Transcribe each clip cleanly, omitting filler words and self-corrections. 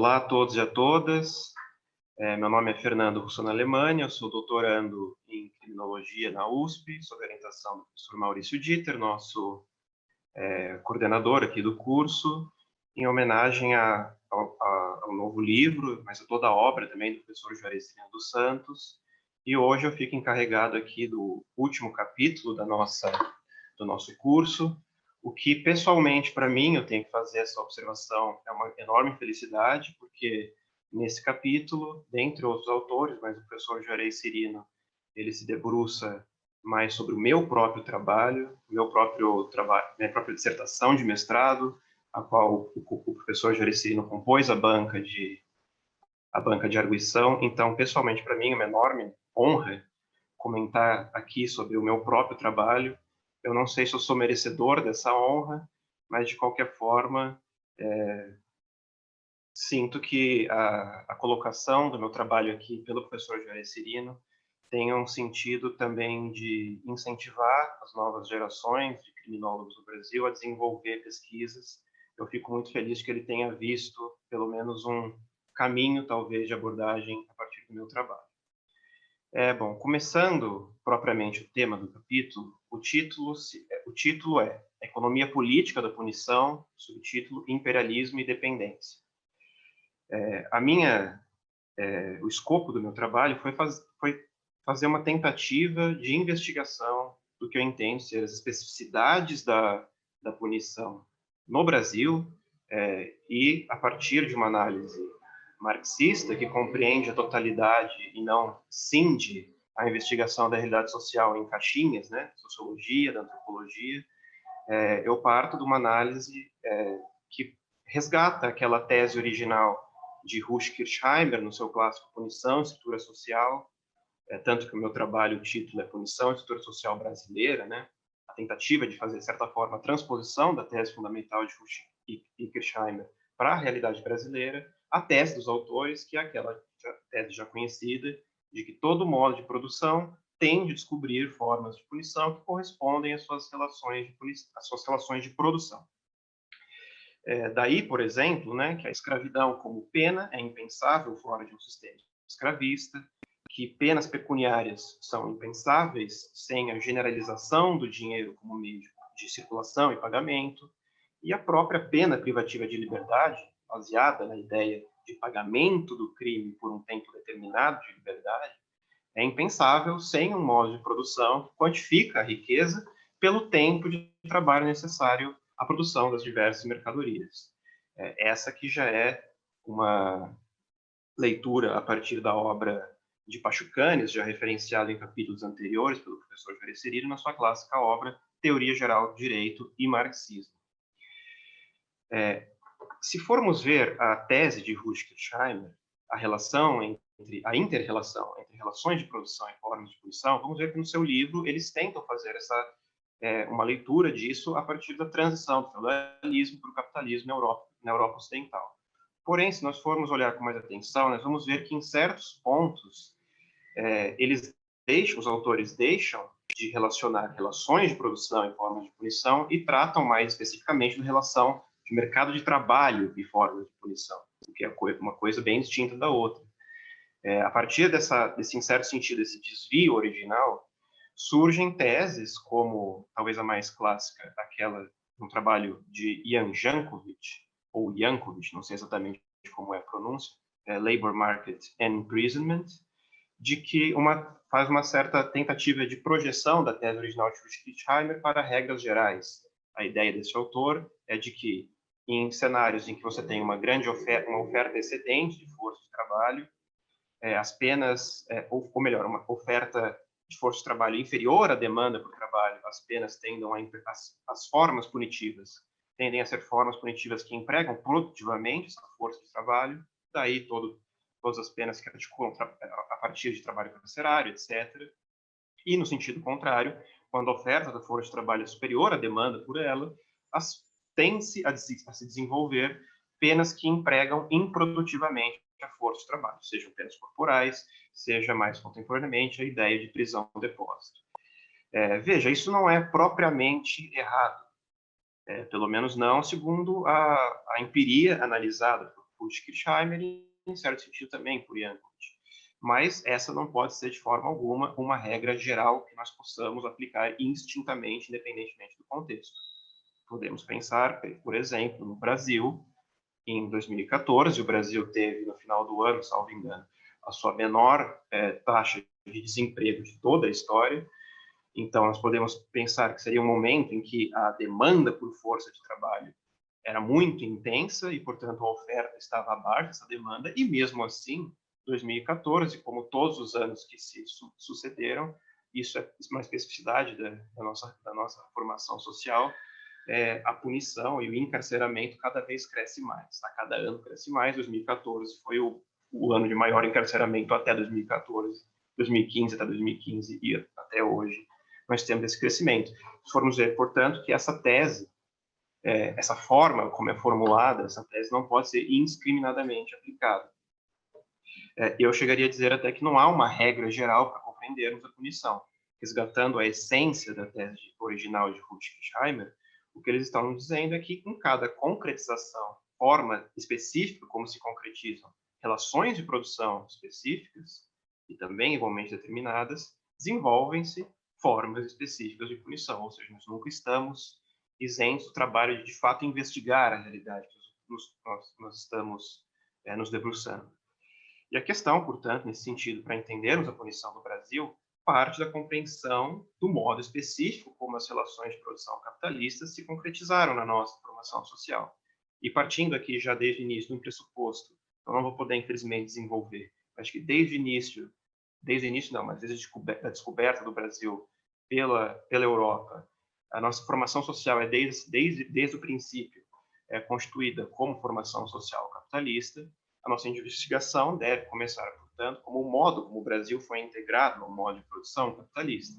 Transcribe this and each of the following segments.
Olá a todos e a todas. Meu nome é Fernando Russo na Alemanha, eu sou doutorando em Criminologia na USP, sob a orientação do professor Maurício Dieter, nosso coordenador aqui do curso, em homenagem ao novo livro, mas a toda a obra também do professor Juarez Serino dos Santos. E hoje eu fico encarregado aqui do último capítulo do nosso curso, o que, pessoalmente, para mim, eu tenho que fazer essa observação, é uma enorme felicidade, porque nesse capítulo, dentre outros autores, mas o professor Juarez Serino, ele se debruça mais sobre o meu próprio trabalho, minha própria dissertação de mestrado, a qual o professor Juarez Serino compôs a banca de arguição. Então, pessoalmente, para mim, é uma enorme honra comentar aqui sobre o meu próprio trabalho. Eu não sei se eu sou merecedor dessa honra, mas, de qualquer forma, sinto que a colocação do meu trabalho aqui pelo professor Juarez Serino tem um sentido também de incentivar as novas gerações de criminólogos do Brasil a desenvolver pesquisas. Eu fico muito feliz de que ele tenha visto, pelo menos, um caminho, talvez, de abordagem a partir do meu trabalho. Bom, começando propriamente o tema do capítulo, o título é Economia Política da Punição, subtítulo Imperialismo e Dependência. O escopo do meu trabalho foi fazer uma tentativa de investigação do que eu entendo ser as especificidades da punição no Brasil, e a partir de uma análise marxista que compreende a totalidade e não cinde a investigação da realidade social em caixinhas, né, sociologia, da antropologia, eu parto de uma análise que resgata aquela tese original de Rush Kirchheimer, no seu clássico Punição e Estrutura Social, tanto que o meu trabalho, o título é Punição e Estrutura Social Brasileira, né? A tentativa de fazer, de certa forma, a transposição da tese fundamental de Rush e Kirchheimer para a realidade brasileira, a tese dos autores, que é aquela tese já conhecida, de que todo modo de produção tende a descobrir formas de punição que correspondem às suas relações de produção. Daí, por exemplo, né, que a escravidão como pena é impensável fora de um sistema escravista, que penas pecuniárias são impensáveis sem a generalização do dinheiro como meio de circulação e pagamento, e a própria pena privativa de liberdade, baseada na ideia de pagamento do crime por um tempo determinado de liberdade, é impensável sem um modo de produção que quantifica a riqueza pelo tempo de trabalho necessário à produção das diversas mercadorias. Essa que já é uma leitura a partir da obra de Pachucanes, já referenciada em capítulos anteriores pelo professor Juarez Serino, na sua clássica obra Teoria Geral do Direito e Marxismo. Se formos ver a tese de Rush Kirchheimer, a inter-relação entre relações de produção e formas de punição, vamos ver que no seu livro eles tentam fazer uma leitura disso a partir da transição do feudalismo para o capitalismo na Europa Ocidental. Porém, se nós formos olhar com mais atenção, nós vamos ver que em certos pontos os autores deixam de relacionar relações de produção e formas de punição e tratam mais especificamente da relação de mercado de trabalho e formas de punição, o que é uma coisa bem distinta da outra. A partir desse, em certo sentido, esse desvio original, surgem teses como, talvez a mais clássica, aquela um trabalho de Jan Jankovic, ou Jankovic, não sei exatamente como é a pronúncia, Labor Market and Imprisonment, de que faz uma certa tentativa de projeção da tese original de Kirchheimer para regras gerais. A ideia desse autor é de que, em cenários em que você tem uma oferta excedente de força de trabalho, as penas, ou melhor, uma oferta de força de trabalho inferior à demanda por trabalho, as penas as formas punitivas tendem a ser formas punitivas que empregam produtivamente essa força de trabalho, daí todas as penas que articulam a partir de trabalho carcerário, etc. E, no sentido contrário, quando a oferta da força de trabalho é superior à demanda por ela, tende-se a se desenvolver penas que empregam improdutivamente a força de trabalho, sejam penas corporais, seja mais contemporaneamente a ideia de prisão-depósito. Veja, isso não é propriamente errado, pelo menos não segundo a empiria analisada Hutt-Kirchheimer e, em certo sentido, também por Yankovic. Mas essa não pode ser, de forma alguma, uma regra geral que nós possamos aplicar instintamente, independentemente do contexto. Podemos pensar, por exemplo, no Brasil, em 2014, o Brasil teve, no final do ano, salvo engano, a sua menor taxa de desemprego de toda a história. Então, nós podemos pensar que seria um momento em que a demanda por força de trabalho era muito intensa e, portanto, a oferta estava abaixo dessa demanda, e mesmo assim, 2014, como todos os anos que se sucederam, isso é uma especificidade da nossa formação social, a punição e o encarceramento cada vez cresce mais. A cada ano cresce mais. 2014 foi o ano de maior encarceramento até 2014, 2015 até 2015 e até hoje nós temos esse crescimento. Se formos ver, portanto, que essa tese, essa forma como é formulada, essa tese não pode ser indiscriminadamente aplicada. Eu chegaria a dizer até que não há uma regra geral para compreendermos a punição. Resgatando a essência da tese original de Hutt-Kirchheimer, o que eles estão dizendo é que em cada concretização, forma específica como se concretizam relações de produção específicas e também igualmente determinadas, desenvolvem-se formas específicas de punição, ou seja, nós nunca estamos isentos do trabalho de fato investigar a realidade que nós estamos nos debruçando. E a questão, portanto, nesse sentido, para entendermos a punição do Brasil, parte da compreensão do modo específico como as relações de produção capitalistas se concretizaram na nossa formação social. E partindo aqui já desde o início de um pressuposto, eu não vou poder, infelizmente, desenvolver, acho que desde o início não, mas desde a descoberta do Brasil pela Europa, a nossa formação social é desde o princípio constituída como formação social capitalista. A nossa investigação deve começar, portanto, como o modo como o Brasil foi integrado ao modo de produção capitalista.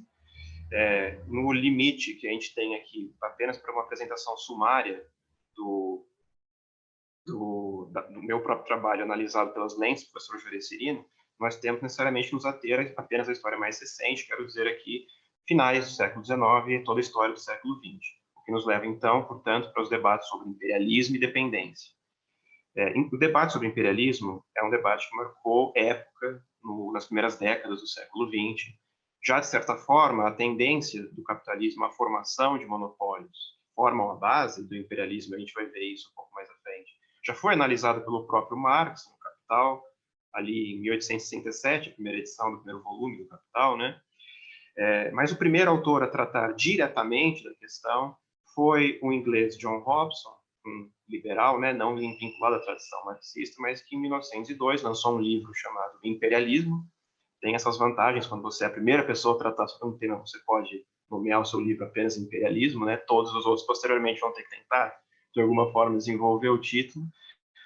No limite que a gente tem aqui, apenas para uma apresentação sumária do meu próprio trabalho analisado pelas lentes do professor Jurecirino, nós temos necessariamente que nos ater apenas à história mais recente, quero dizer aqui, finais do século XIX e toda a história do século XX, o que nos leva, então, portanto, para os debates sobre imperialismo e dependência. O debate sobre imperialismo é um debate que marcou época nas primeiras décadas do século XX. Já, de certa forma, a tendência do capitalismo à formação de monopólios formam a base do imperialismo, a gente vai ver isso um pouco mais à frente. Já foi analisado pelo próprio Marx no Capital, ali em 1867, a primeira edição do primeiro volume do Capital, né? Mas o primeiro autor a tratar diretamente da questão foi o inglês John Hobson, um liberal, né, não vinculado à tradição marxista, mas que em 1902 lançou um livro chamado Imperialismo. Tem essas vantagens quando você é a primeira pessoa a tratar sobre um tema, você pode nomear o seu livro apenas Imperialismo, né? Todos os outros posteriormente vão ter que tentar de alguma forma desenvolver o título,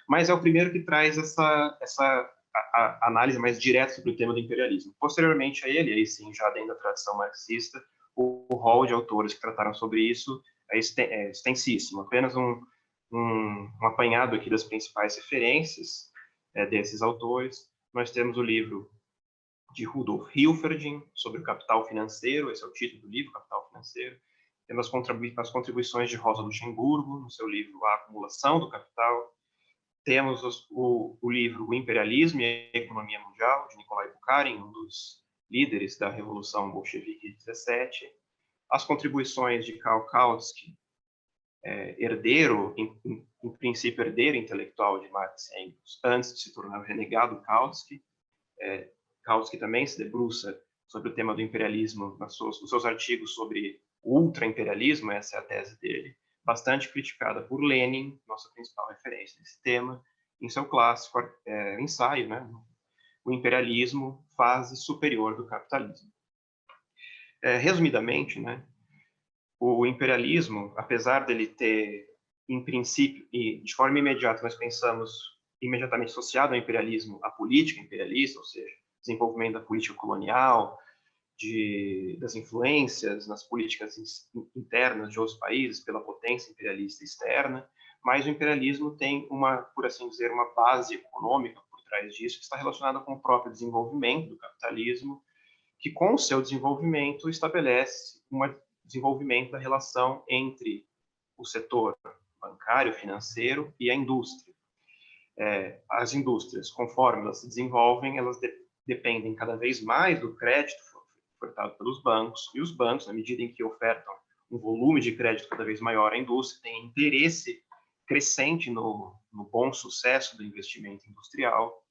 mas é o primeiro que traz essa análise mais direta sobre o tema do imperialismo. Posteriormente a ele, aí sim, já dentro da tradição marxista, o rol de autores que trataram sobre isso é extensíssimo. Apenas um apanhado aqui das principais referências desses autores. Nós temos o livro de Rudolf Hilferding sobre o capital financeiro, esse é o título do livro, Capital Financeiro. Temos as contribuições de Rosa Luxemburgo, no seu livro A Acumulação do Capital. Temos o livro O Imperialismo e a Economia Mundial, de Nikolai Bukharin, um dos líderes da Revolução Bolchevique de 17. As contribuições de Karl Kautsky, herdeiro, em princípio herdeiro intelectual de Marx e Engels, antes de se tornar o renegado Kautsky. Kautsky também se debruça sobre o tema do imperialismo nos seus artigos sobre o ultra-imperialismo, essa é a tese dele, bastante criticada por Lenin, nossa principal referência nesse tema, em seu clássico ensaio, né, O Imperialismo, Fase Superior do Capitalismo. Resumidamente, né, o imperialismo, apesar dele ter, em princípio, e de forma imediata, nós pensamos imediatamente associado ao imperialismo, a política imperialista, ou seja, desenvolvimento da política colonial, das influências nas políticas internas de outros países pela potência imperialista externa, mas o imperialismo tem por assim dizer, uma base econômica por trás disso, que está relacionada com o próprio desenvolvimento do capitalismo, que com o seu desenvolvimento estabelece um desenvolvimento da relação entre o setor bancário, financeiro e a indústria. as indústrias, conforme elas se desenvolvem, elas dependem cada vez mais do crédito ofertado pelos bancos, e os bancos, na medida em que ofertam um volume de crédito cada vez maior à indústria, têm interesse crescente no bom sucesso do investimento industrial,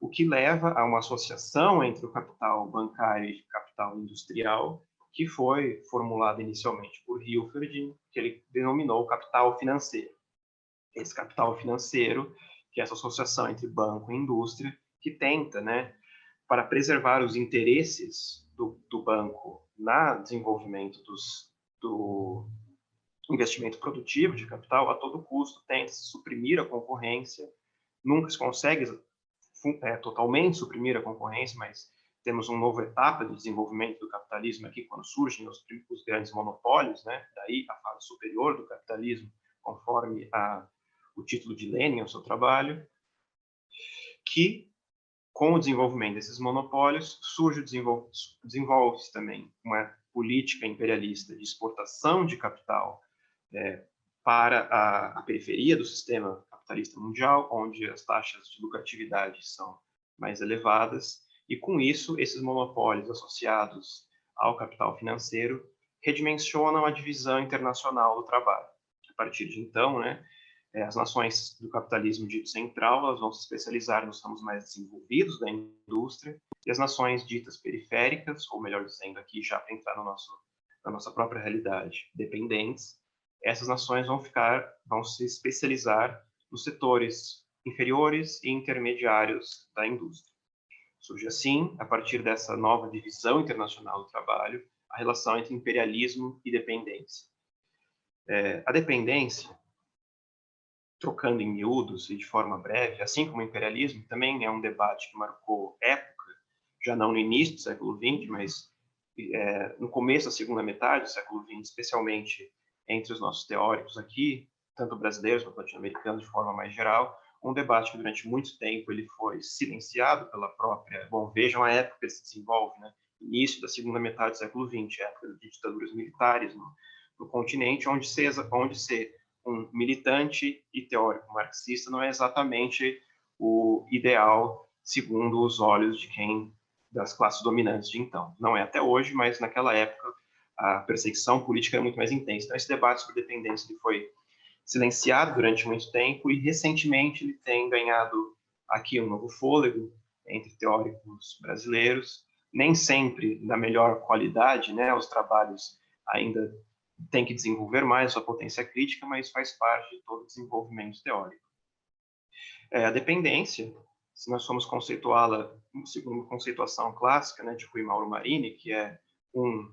o que leva a uma associação entre o capital bancário e o capital industrial, que foi formulada inicialmente por Hilferd, que ele denominou capital financeiro. Esse capital financeiro, que é essa associação entre banco e indústria, que tenta, para preservar os interesses do banco no desenvolvimento do investimento produtivo de capital, a todo custo, tenta-se suprimir a concorrência, nunca se consegue totalmente suprimir a concorrência, mas temos uma nova etapa de desenvolvimento do capitalismo aqui, quando surgem os grandes monopólios, daí a fase superior do capitalismo, conforme o título de Lenin, o seu trabalho, que, com o desenvolvimento desses monopólios, desenvolve-se também uma política imperialista de exportação de capital para a periferia do sistema capitalista mundial, onde as taxas de lucratividade são mais elevadas, e com isso, esses monopólios associados ao capital financeiro redimensionam a divisão internacional do trabalho. A partir de então, as nações do capitalismo dito central, elas vão se especializar nos ramos mais desenvolvidos da indústria, e as nações ditas periféricas, ou melhor dizendo aqui, já para entrar na nossa própria realidade, dependentes, essas nações vão se especializar nos setores inferiores e intermediários da indústria. Surge assim, a partir dessa nova divisão internacional do trabalho, a relação entre imperialismo e dependência. A dependência, trocando em miúdos e de forma breve, assim como o imperialismo, também é um debate que marcou época, já não no início do século XX, mas no começo da segunda metade do século XX, especialmente entre os nossos teóricos aqui, tanto brasileiros quanto latino-americanos de forma mais geral, um debate que durante muito tempo ele foi silenciado pela própria... Bom, vejam a época que ele se desenvolve, início da segunda metade do século XX, época de ditaduras militares no continente, onde ser um militante e teórico marxista não é exatamente o ideal segundo os olhos das classes dominantes de então. Não é até hoje, mas naquela época a perseguição política era muito mais intensa. Então, esse debate sobre dependência ele foi silenciado durante muito tempo e, recentemente, ele tem ganhado aqui um novo fôlego entre teóricos brasileiros, nem sempre da melhor qualidade, os trabalhos ainda têm que desenvolver mais sua potência crítica, mas faz parte de todo o desenvolvimento teórico. A dependência, se nós formos conceituá-la segundo a conceituação clássica, de Rui Mauro Marini, que é um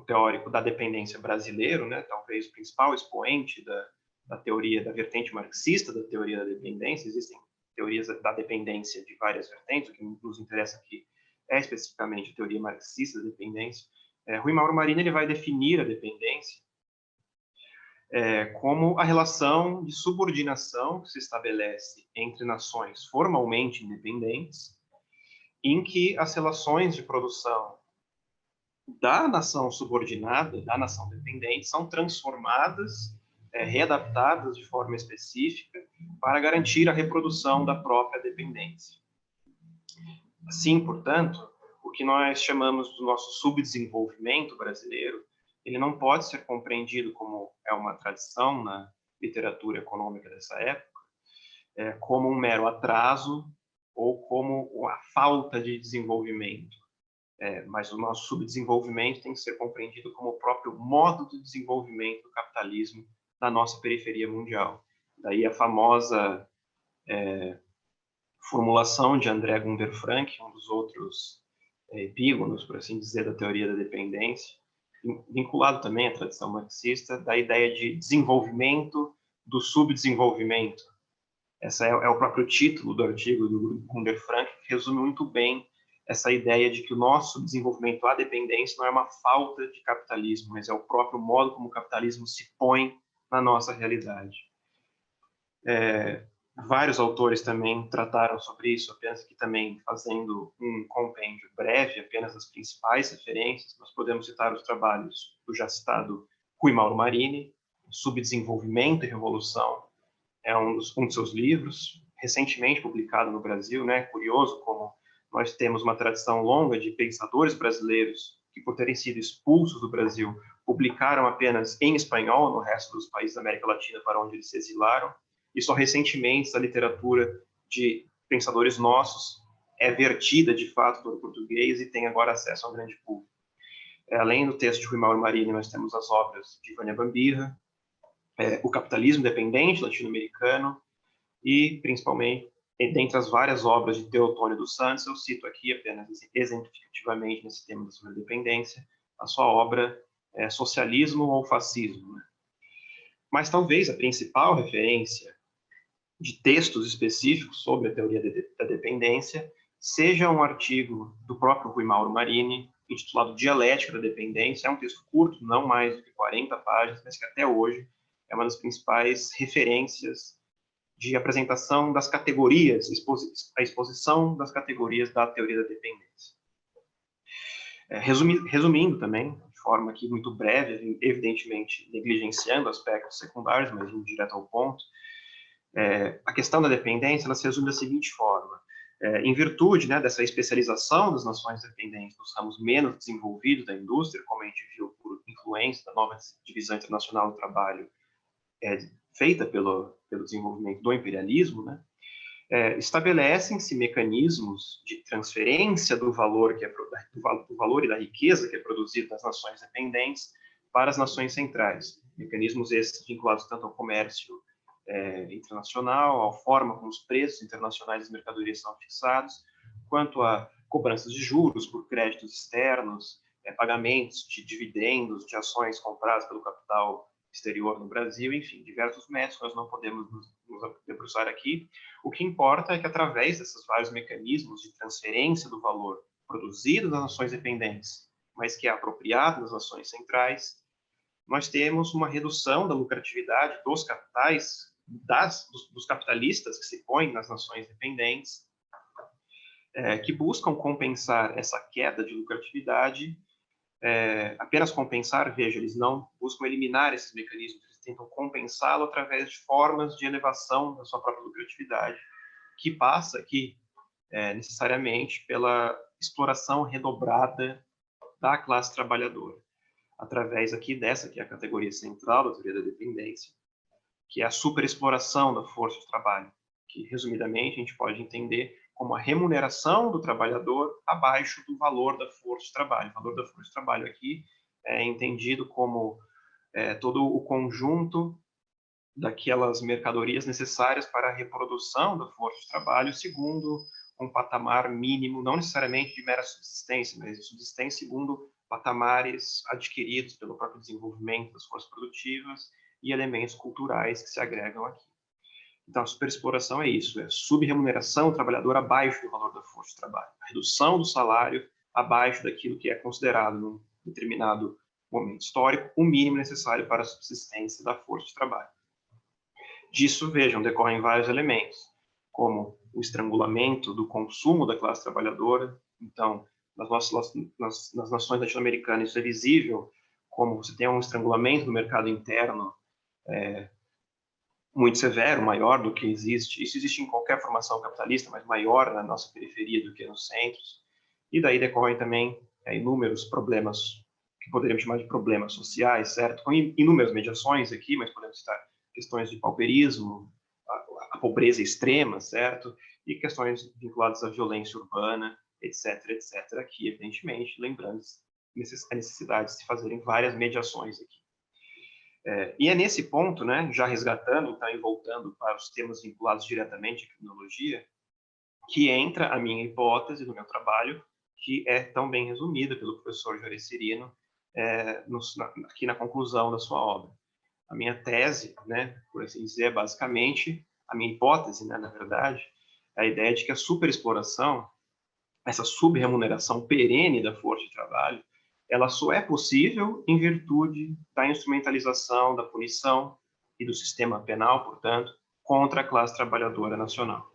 teórico da dependência brasileiro, talvez o principal expoente da teoria, da vertente marxista da teoria da dependência. Existem teorias da dependência de várias vertentes, o que nos interessa aqui é especificamente a teoria marxista da dependência. Rui Mauro Marini ele vai definir a dependência como a relação de subordinação que se estabelece entre nações formalmente independentes, em que as relações de produção da nação subordinada, da nação dependente, são transformadas, readaptadas de forma específica para garantir a reprodução da própria dependência. Assim, portanto, o que nós chamamos do nosso subdesenvolvimento brasileiro, ele não pode ser compreendido como é uma tradição na literatura econômica dessa época, como um mero atraso ou como a falta de desenvolvimento. Mas o nosso subdesenvolvimento tem que ser compreendido como o próprio modo de desenvolvimento do capitalismo na nossa periferia mundial. Daí a famosa formulação de André Gunder Frank, um dos outros epígonos, por assim dizer, da teoria da dependência, vinculado também à tradição marxista, da ideia de desenvolvimento do subdesenvolvimento. Esse é o próprio título do artigo do Gunder Frank, que resume muito bem essa ideia de que o nosso desenvolvimento à dependência não é uma falta de capitalismo, mas é o próprio modo como o capitalismo se põe na nossa realidade. Vários autores também trataram sobre isso, apenas que também fazendo um compêndio breve, apenas das principais referências, nós podemos citar os trabalhos do já citado Rui Mauro Marini, Subdesenvolvimento e Revolução, é um dos seus livros, recentemente publicado no Brasil, né? Curioso como nós temos uma tradição longa de pensadores brasileiros que, por terem sido expulsos do Brasil, publicaram apenas em espanhol no resto dos países da América Latina para onde eles se exilaram, e só recentemente essa literatura de pensadores nossos é vertida, de fato, para o português e tem agora acesso ao grande público. Além do texto de Rui Mauro Marini, nós temos as obras de Vânia Bambirra, O Capitalismo Dependente latino-americano e, principalmente, dentre as várias obras de Teotônio dos Santos, eu cito aqui apenas exemplificativamente nesse tema da sobredependência, a sua obra Socialismo ou Fascismo. Né? Mas talvez a principal referência de textos específicos sobre a teoria da dependência seja um artigo do próprio Rui Mauro Marini, intitulado Dialética da Dependência. É um texto curto, não mais do que 40 páginas, mas que até hoje é uma das principais referências de apresentação das categorias, a exposição das categorias da teoria da dependência. Resumindo também, de forma aqui muito breve, evidentemente negligenciando aspectos secundários, mas indo direto ao ponto, a questão da dependência ela se resume da seguinte forma: em virtude, né, dessa especialização das nações dependentes nos ramos menos desenvolvidos da indústria, como a gente viu por influência da nova divisão internacional do trabalho feita pelo desenvolvimento do imperialismo, né, estabelecem-se mecanismos de transferência do valor do valor e da riqueza que é produzido nas nações dependentes para as nações centrais. Mecanismos esses vinculados tanto ao comércio internacional, à forma como os preços internacionais das mercadorias são fixados, quanto a cobranças de juros por créditos externos, pagamentos de dividendos de ações compradas pelo capital exterior no Brasil, enfim, diversos métodos nós não podemos nos debruçar aqui. O que importa é que, através desses vários mecanismos de transferência do valor produzido nas nações dependentes, mas que é apropriado nas nações centrais, nós temos uma redução da lucratividade dos capitais, dos capitalistas que se põem nas nações dependentes, que buscam compensar essa queda de lucratividade, apenas compensar, veja, eles não buscam eliminar esses mecanismos, eles tentam compensá-lo através de formas de elevação da sua própria lucratividade, que passa aqui, necessariamente, pela exploração redobrada da classe trabalhadora, através aqui dessa, que é a categoria central da teoria da dependência, que é a superexploração da força de trabalho, que, resumidamente, a gente pode entender como a remuneração do trabalhador abaixo do valor da força de trabalho. O valor da força de trabalho aqui é entendido como todo o conjunto daquelas mercadorias necessárias para a reprodução da força de trabalho, segundo um patamar mínimo, não necessariamente de mera subsistência, mas de subsistência segundo patamares adquiridos pelo próprio desenvolvimento das forças produtivas e elementos culturais que se agregam aqui. Então, a superexploração é isso, é subremuneração do trabalhador abaixo do valor da força de trabalho, a redução do salário abaixo daquilo que é considerado, num determinado momento histórico, o mínimo necessário para a subsistência da força de trabalho. Disso, vejam, decorrem vários elementos, como o estrangulamento do consumo da classe trabalhadora. Então, nas nações latino-americanas isso é visível, como você tem um estrangulamento do mercado interno muito severo, maior do que existe. Isso existe em qualquer formação capitalista, mas maior na nossa periferia do que nos centros. E daí decorrem também inúmeros problemas, que poderíamos chamar de problemas sociais, certo? Com inúmeras mediações aqui, mas podemos citar questões de pauperismo, a pobreza extrema, certo? E questões vinculadas à violência urbana, etc., etc. Aqui, evidentemente, lembrando a necessidade de se fazerem várias mediações aqui. E é nesse ponto, né, já resgatando então, e voltando para os temas vinculados diretamente à criminologia, que entra a minha hipótese do meu trabalho, que é tão bem resumida pelo professor Juarez Cirino aqui na conclusão da sua obra. A minha tese, né, por assim dizer, é basicamente a minha hipótese, né, na verdade, é a ideia de que a superexploração, essa subremuneração perene da força de trabalho, ela só é possível em virtude da instrumentalização da punição e do sistema penal, portanto, contra a classe trabalhadora nacional.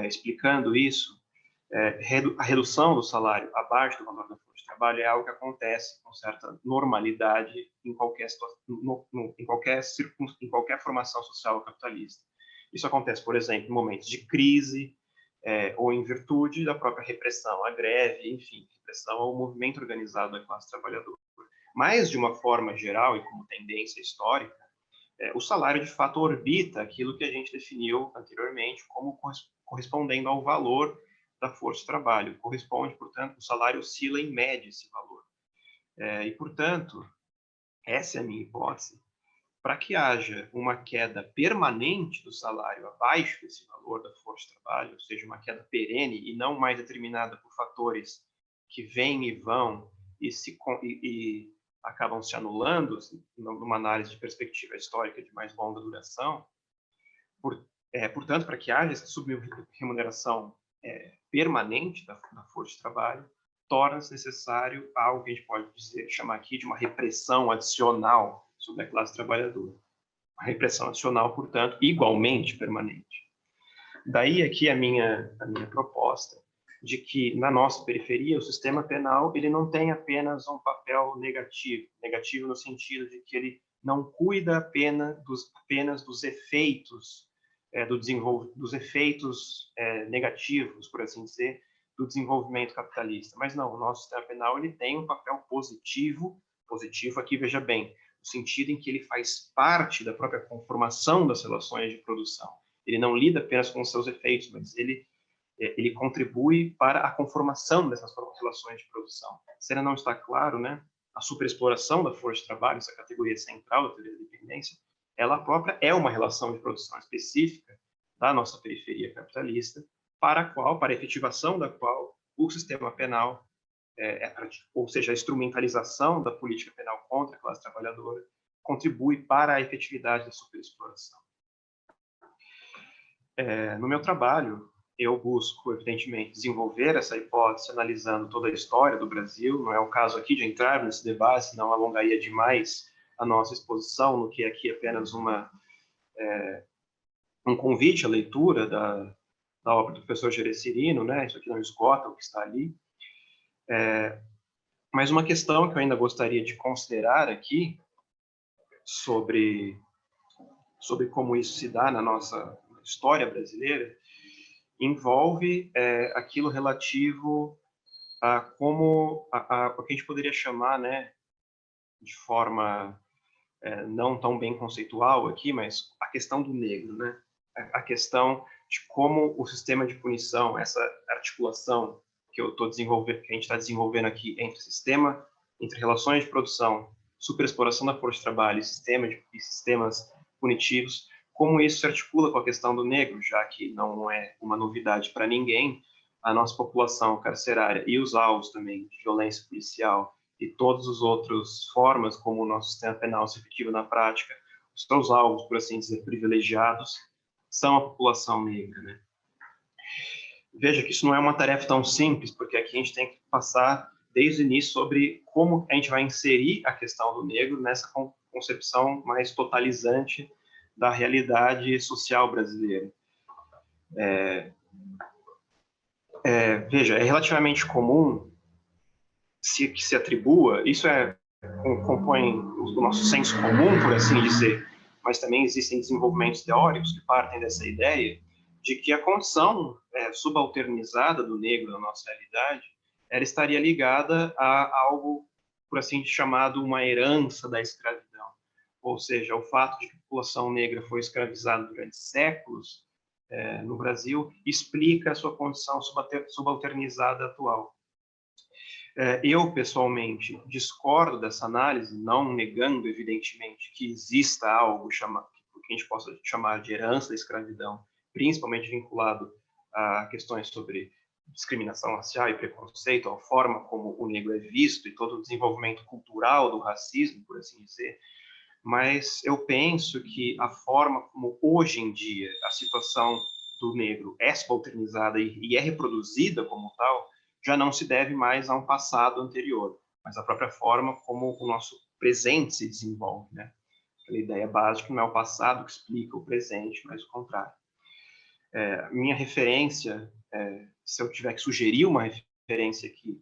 Explicando isso, a redução do salário abaixo do valor da força de trabalho é algo que acontece com certa normalidade em qualquer formação social capitalista. Isso acontece, por exemplo, em momentos de crise, ou em virtude da própria repressão à greve, enfim, repressão ao movimento organizado da classe trabalhadora. Mas, de uma forma geral e como tendência histórica, o salário, de fato, orbita aquilo que a gente definiu anteriormente como correspondendo ao valor da força de trabalho. Corresponde, portanto, o salário oscila em média esse valor. E, portanto, essa é a minha hipótese. Para que haja uma queda permanente do salário abaixo desse valor da força de trabalho, ou seja, uma queda perene e não mais determinada por fatores que vêm e vão e acabam se anulando, assim, numa análise de perspectiva histórica de mais longa duração, portanto, para que haja essa subremuneração permanente da força de trabalho, torna-se necessário algo que a gente pode chamar aqui de uma repressão adicional sobre a classe trabalhadora. Uma repressão adicional, portanto, igualmente permanente. Daí aqui a minha proposta de que, na nossa periferia, o sistema penal ele não tem apenas um papel negativo no sentido de que ele não cuida apenas dos efeitos dos efeitos negativos, por assim dizer, do desenvolvimento capitalista. Mas não, o nosso sistema penal ele tem um papel positivo aqui, veja bem, no sentido em que ele faz parte da própria conformação das relações de produção. Ele não lida apenas com os seus efeitos, mas ele contribui para a conformação dessas relações de produção. Se ainda não está claro, né, a superexploração da força de trabalho, essa categoria central da teoria da dependência, ela própria é uma relação de produção específica da nossa periferia capitalista, para a efetivação da qual o sistema penal, ou seja, a instrumentalização da política penal contra a classe trabalhadora, contribui para a efetividade da superexploração. No meu trabalho, eu busco, evidentemente, desenvolver essa hipótese analisando toda a história do Brasil. Não é o caso aqui de entrar nesse debate, senão alongaria demais a nossa exposição, no que é aqui apenas um convite à leitura da obra do professor Gerecerino, né? Isso aqui não esgota o que está ali. Mas uma questão que eu ainda gostaria de considerar aqui sobre como isso se dá na nossa história brasileira envolve aquilo relativo a como o que a gente poderia chamar, né, de forma não tão bem conceitual aqui, mas a questão do negro, né? A questão de como o sistema de punição, essa articulação que eu estou desenvolvendo, que a gente está desenvolvendo aqui entre relações de produção, superexploração da força de trabalho e sistemas punitivos, como isso se articula com a questão do negro, já que não é uma novidade para ninguém, a nossa população carcerária e os alvos também de violência policial e todas as outras formas como o nosso sistema penal se efetiva na prática, os seus alvos, por assim dizer, privilegiados, são a população negra, né? Veja que isso não é uma tarefa tão simples, porque aqui a gente tem que passar desde o início sobre como a gente vai inserir a questão do negro nessa concepção mais totalizante da realidade social brasileira. Veja, é relativamente comum que se atribua, isso compõe o nosso senso comum, por assim dizer, mas também existem desenvolvimentos teóricos que partem dessa ideia de que a condição subalternizada do negro na nossa realidade, ela estaria ligada a algo, por assim chamado, uma herança da escravidão. Ou seja, o fato de que a população negra foi escravizada durante séculos no Brasil explica a sua condição subalternizada atual. Eu, pessoalmente, discordo dessa análise, não negando, evidentemente, que exista algo que a gente possa chamar de herança da escravidão, principalmente vinculado a questões sobre discriminação racial e preconceito, a forma como o negro é visto e todo o desenvolvimento cultural do racismo, por assim dizer. Mas eu penso que a forma como, hoje em dia, a situação do negro é subalternizada e é reproduzida como tal, já não se deve mais a um passado anterior, mas à própria forma como o nosso presente se desenvolve, né? A ideia básica não é o passado que explica o presente, mas o contrário. Minha referência, se eu tiver que sugerir uma referência aqui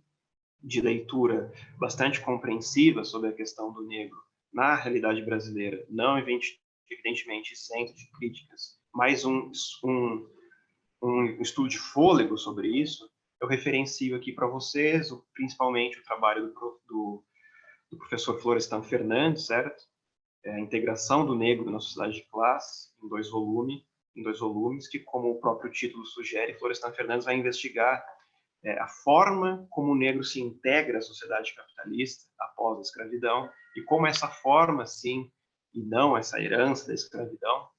de leitura bastante compreensiva sobre a questão do negro na realidade brasileira, não evidentemente isento de críticas mais um estudo de fôlego sobre isso, eu referencio aqui para vocês, principalmente o trabalho do professor Florestan Fernandes, certo? A integração do negro na sociedade de classe, em dois volumes, que, como o próprio título sugere, Florestan Fernandes vai investigar a forma como o negro se integra à sociedade capitalista após a escravidão e como essa forma, sim, e não essa herança da escravidão,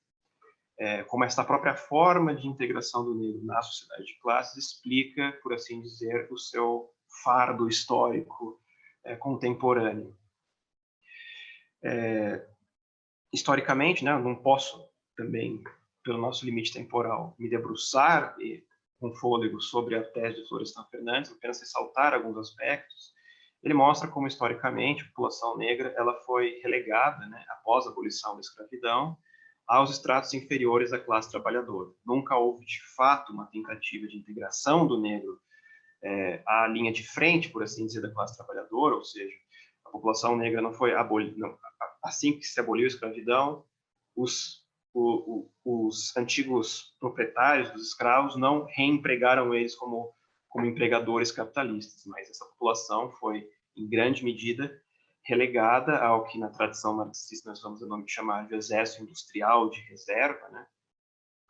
como essa própria forma de integração do negro na sociedade de classes explica, por assim dizer, o seu fardo histórico contemporâneo. Historicamente, né, eu não posso também, pelo nosso limite temporal, me debruçar com fôlego sobre a tese de Florestan Fernandes, apenas ressaltar alguns aspectos. Ele mostra como, historicamente, a população negra ela foi relegada, né, após a abolição da escravidão, aos estratos inferiores da classe trabalhadora. Nunca houve, de fato, uma tentativa de integração do negro à linha de frente, por assim dizer, da classe trabalhadora, ou seja, a população negra não foi abolida. Assim que se aboliu a escravidão, os antigos proprietários dos escravos não reempregaram eles como empregadores capitalistas, mas essa população foi, em grande medida, relegada ao que, na tradição marxista, nós vamos chamar de exército industrial de reserva, né?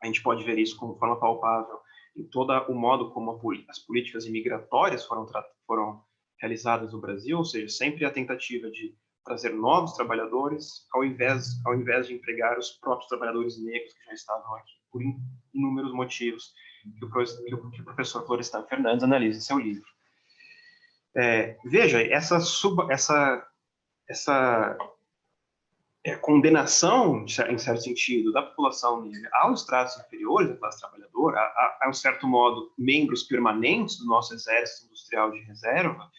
A gente pode ver isso com forma palpável em todo o modo como as políticas imigratórias foram realizadas no Brasil, ou seja, sempre a tentativa de trazer novos trabalhadores, ao invés de empregar os próprios trabalhadores negros que já estavam aqui, por inúmeros motivos que o professor Florestan Fernandes analisa em seu livro. Veja, essa condenação, em certo sentido, da população negra aos estratos inferiores da classe trabalhadora, a um certo modo, membros permanentes do nosso exército industrial de reserva,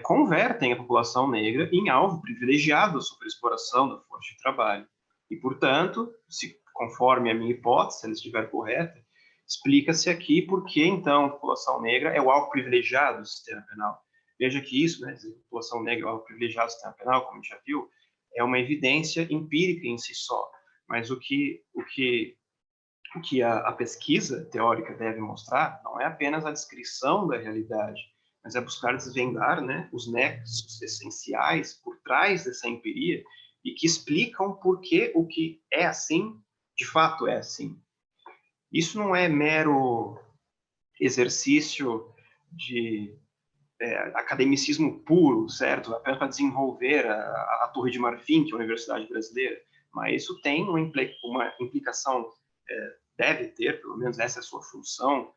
convertem a população negra em alvo privilegiado da superexploração da força de trabalho. E, portanto, conforme a minha hipótese, se ela estiver correta, explica-se aqui por que, então, a população negra é o alvo privilegiado do sistema penal. Veja que isso, né, dizer, a população negra é o alvo privilegiado do sistema penal, como a gente já viu, é uma evidência empírica em si só. Mas o que a pesquisa teórica deve mostrar não é apenas a descrição da realidade, mas é buscar desvendar, né, os nexos essenciais por trás dessa empiria e que explicam por que o que é assim, de fato é assim. Isso não é mero exercício de academicismo puro, certo? Apenas para desenvolver a Torre de Marfim, que é a Universidade Brasileira, mas isso tem uma implicação, deve ter, pelo menos essa é a sua função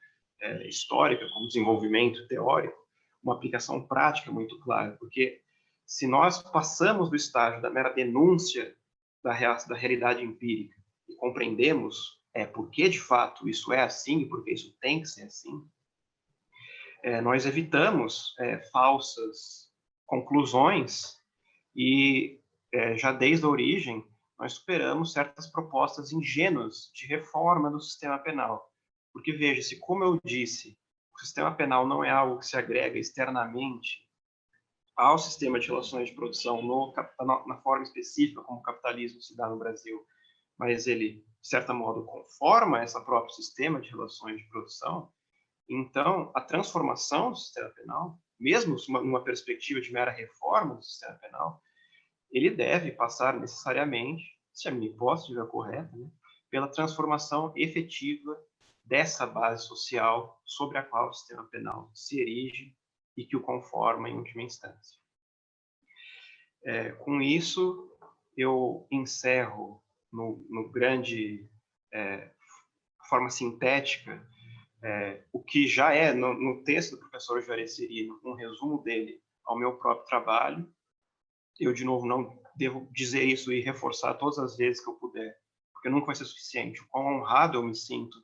histórica, como desenvolvimento teórico, uma aplicação prática muito clara, porque se nós passamos do estágio da mera denúncia da realidade empírica e compreendemos por que de fato isso é assim e por que isso tem que ser assim, nós evitamos falsas conclusões e, já desde a origem, nós superamos certas propostas ingênuas de reforma do sistema penal. Porque, veja-se, como eu disse, o sistema penal não é algo que se agrega externamente ao sistema de relações de produção na forma específica como o capitalismo se dá no Brasil, mas ele, de certo modo, conforma esse próprio sistema de relações de produção. Então, a transformação do sistema penal, mesmo numa perspectiva de mera reforma do sistema penal, ele deve passar necessariamente, se a minha hipótese estiver correta, né, pela transformação efetiva dessa base social sobre a qual o sistema penal se erige e que o conforma em última instância. Com isso, eu encerro no grande forma sintética o que já é, no texto do professor Juarez Serino, um resumo dele ao meu próprio trabalho. Eu, de novo, não devo dizer isso e reforçar todas as vezes que eu puder, porque nunca vai ser suficiente. O quão honrado eu me sinto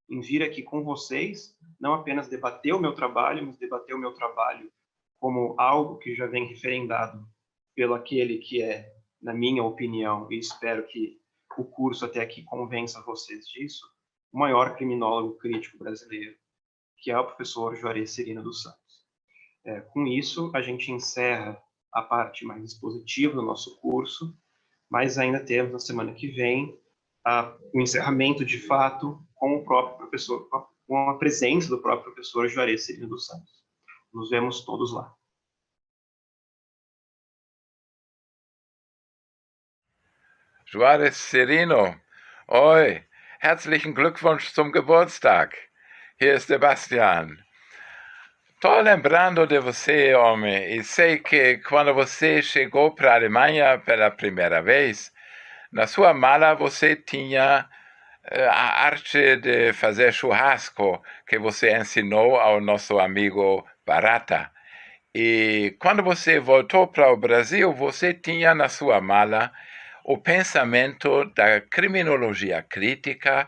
em vir aqui com vocês, não apenas debater o meu trabalho, mas debater o meu trabalho como algo que já vem referendado pelo aquele que é, na minha opinião, e espero que o curso até aqui convença vocês disso, o maior criminólogo crítico brasileiro, que é o professor Juarez Serino dos Santos. Com isso, a gente encerra a parte mais expositiva do nosso curso, mas ainda temos, na semana que vem, o encerramento de fato com o próprio professor, com a presença do próprio professor Juarez Cirino dos Santos. Nos vemos todos lá. Juarez Cirino, oi, herzlichen Glückwunsch zum Geburtstag. Hier ist Sebastian. Estou lembrando de você, homem, e sei que quando você chegou para a Alemanha pela primeira vez, na sua mala você tinha a arte de fazer churrasco que você ensinou ao nosso amigo Barata. E quando você voltou para o Brasil, você tinha na sua mala o pensamento da criminologia crítica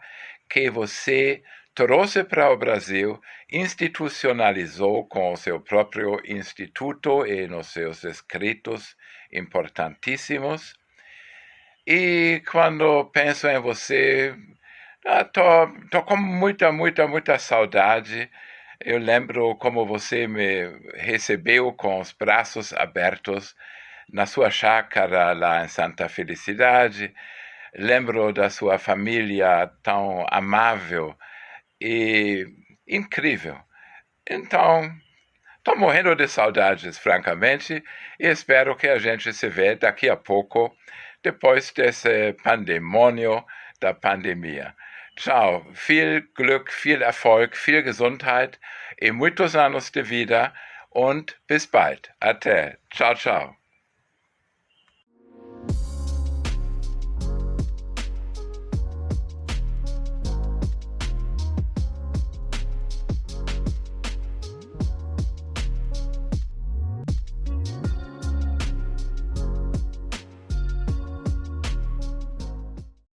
que você trouxe para o Brasil, institucionalizou com o seu próprio instituto e nos seus escritos importantíssimos. E quando penso em você, tô com muita saudade. Eu lembro como você me recebeu com os braços abertos na sua chácara lá em Santa Felicidade. Lembro da sua família tão amável e incrível. Então, estou morrendo de saudades, francamente, e espero que a gente se vê daqui a pouco, depois desse pandemônio da pandemia. Tchau, viel Glück, viel Erfolg, viel Gesundheit e muitos anos de vida und bis bald. Até. Tchau, tchau.